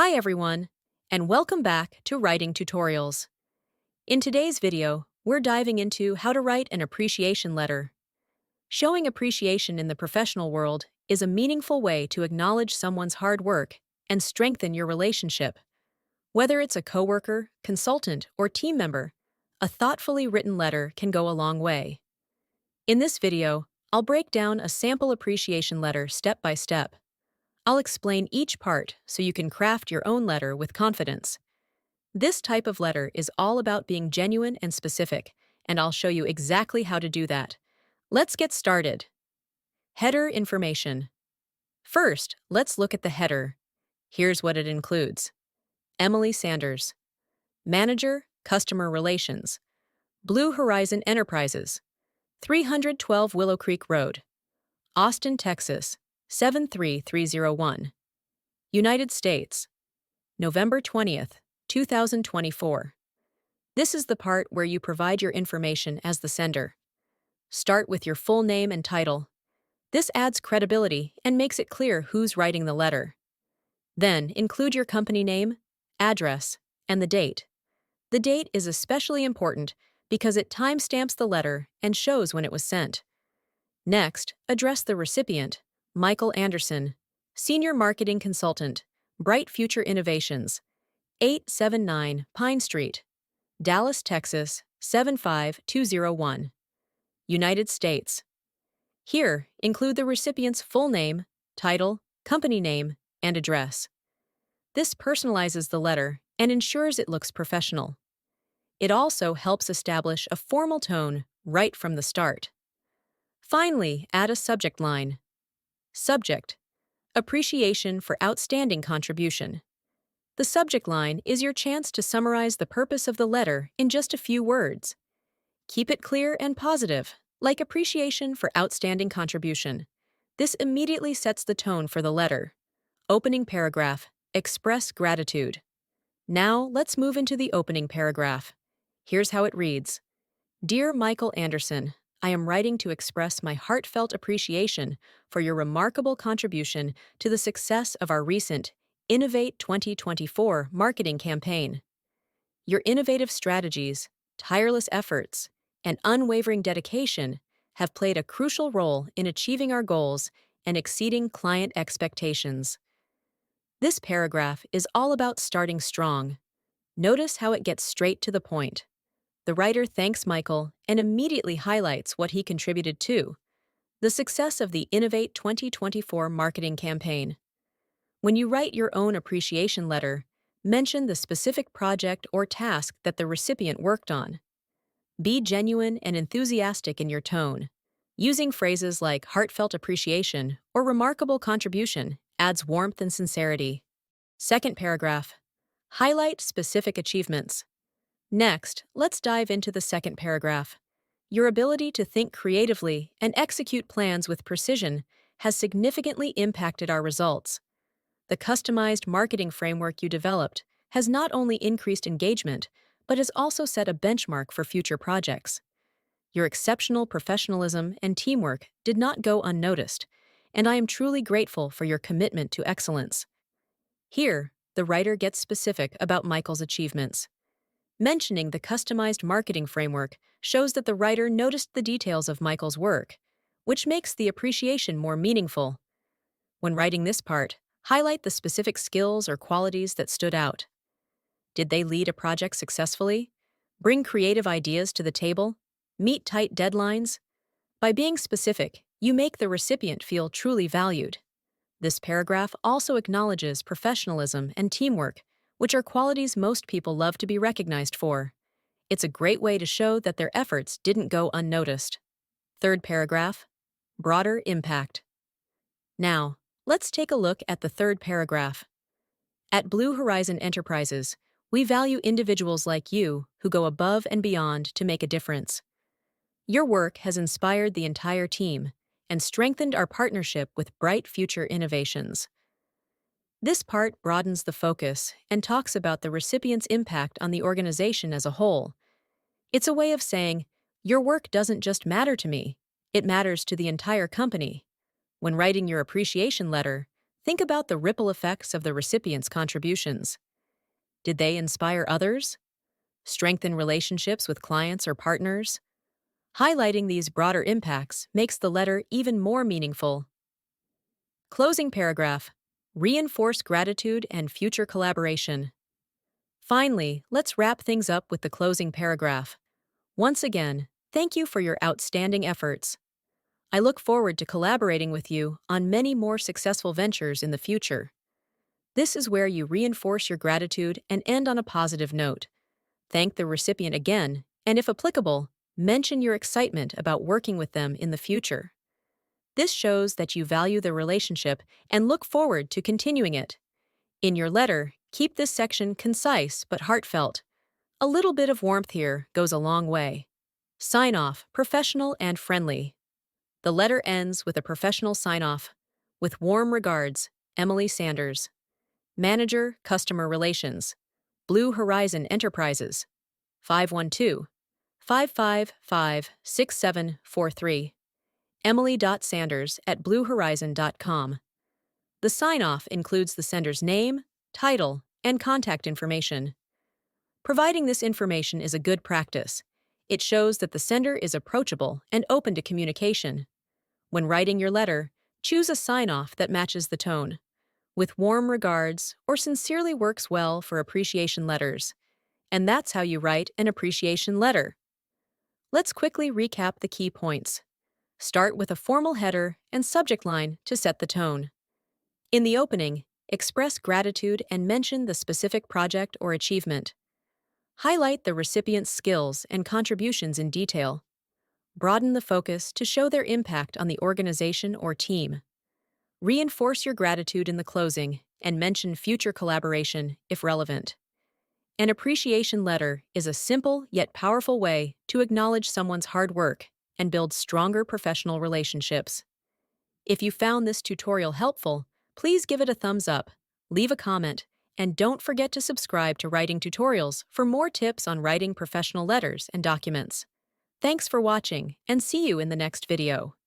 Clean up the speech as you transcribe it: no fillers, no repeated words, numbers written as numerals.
Hi everyone, and welcome back to Writing Tutorials. In today's video, we're diving into how to write an appreciation letter. Showing appreciation in the professional world is a meaningful way to acknowledge someone's hard work and strengthen your relationship. Whether it's a coworker, consultant, or team member, a thoughtfully written letter can go a long way. In this video, I'll break down a sample appreciation letter step by step. I'll explain each part so you can craft your own letter with confidence. This type of letter is all about being genuine and specific, and I'll show you exactly how to do that. Let's get started. Header information. First, let's look at the header. Here's what it includes. Emily Sanders, Manager, Customer Relations, Blue Horizon Enterprises, 312 Willow Creek Road, Austin, Texas, 73301. United States, November 20th, 2024. This is the part where you provide your information as the sender. Start with your full name and title. This adds credibility and makes it clear who's writing the letter. Then, include your company name, address, and the date. The date is especially important because it timestamps the letter and shows when it was sent. Next, address the recipient, Michael Anderson, Senior Marketing Consultant, Bright Future Innovations, 879 Pine Street, Dallas, Texas, 75201. United States. Here, include the recipient's full name, title, company name, and address. This personalizes the letter and ensures it looks professional. It also helps establish a formal tone right from the start. Finally, add a subject line. Subject: Appreciation for outstanding contribution. The subject line is your chance to summarize the purpose of the letter in just a few words. Keep it clear and positive, like appreciation for outstanding contribution. This immediately sets the tone for the letter. Opening paragraph: Express gratitude. Now, let's move into the opening paragraph. Here's how it reads. Dear Michael Anderson, I am writing to express my heartfelt appreciation for your remarkable contribution to the success of our recent Innovate 2024 marketing campaign. Your innovative strategies, tireless efforts, and unwavering dedication have played a crucial role in achieving our goals and exceeding client expectations. This paragraph is all about starting strong. Notice how it gets straight to the point. The writer thanks Michael and immediately highlights what he contributed to: the success of the Innovate 2024 marketing campaign. When you write your own appreciation letter, mention the specific project or task that the recipient worked on. Be genuine and enthusiastic in your tone. Using phrases like heartfelt appreciation or remarkable contribution adds warmth and sincerity. Second paragraph. Highlight specific achievements. Next, let's dive into the second paragraph. Your ability to think creatively and execute plans with precision has significantly impacted our results. The customized marketing framework you developed has not only increased engagement, but has also set a benchmark for future projects. Your exceptional professionalism and teamwork did not go unnoticed, and I am truly grateful for your commitment to excellence. Here, the writer gets specific about Michael's achievements. Mentioning the customized marketing framework shows that the writer noticed the details of Michael's work, which makes the appreciation more meaningful. When writing this part, highlight the specific skills or qualities that stood out. Did they lead a project successfully? Bring creative ideas to the table? Meet tight deadlines? By being specific, you make the recipient feel truly valued. This paragraph also acknowledges professionalism and teamwork, which are qualities most people love to be recognized for. It's a great way to show that their efforts didn't go unnoticed. Third paragraph. Broader impact. Now, let's take a look at the third paragraph. At Blue Horizon Enterprises, we value individuals like you who go above and beyond to make a difference. Your work has inspired the entire team and strengthened our partnership with Bright Future Innovations. This part broadens the focus and talks about the recipient's impact on the organization as a whole. It's a way of saying, your work doesn't just matter to me, it matters to the entire company. When writing your appreciation letter, think about the ripple effects of the recipient's contributions. Did they inspire others? Strengthen relationships with clients or partners? Highlighting these broader impacts makes the letter even more meaningful. Closing paragraph. Reinforce gratitude and future collaboration. Finally, let's wrap things up with the closing paragraph. Once again, thank you for your outstanding efforts. I look forward to collaborating with you on many more successful ventures in the future. This is where you reinforce your gratitude and end on a positive note. Thank the recipient again, and if applicable, mention your excitement about working with them in the future. This shows that you value the relationship and look forward to continuing it. In your letter, keep this section concise but heartfelt. A little bit of warmth here goes a long way. Sign off, professional and friendly. The letter ends with a professional sign-off. With warm regards, Emily Sanders. Manager, Customer Relations. Blue Horizon Enterprises. 512-555-6743. emily.sanders@bluehorizon.com. The sign-off includes the sender's name, title, and contact information. Providing this information is a good practice. It shows that the sender is approachable and open to communication. When writing your letter, choose a sign-off that matches the tone. With warm regards or sincerely works well for appreciation letters. And that's how you write an appreciation letter. Let's quickly recap the key points. Start with a formal header and subject line to set the tone. In the opening, express gratitude and mention the specific project or achievement. Highlight the recipient's skills and contributions in detail. Broaden the focus to show their impact on the organization or team. Reinforce your gratitude in the closing and mention future collaboration if relevant. An appreciation letter is a simple yet powerful way to acknowledge someone's hard work and build stronger professional relationships. If you found this tutorial helpful, please give it a thumbs up, leave a comment, and don't forget to subscribe to Writing Tutorials for more tips on writing professional letters and documents. Thanks for watching, and see you in the next video.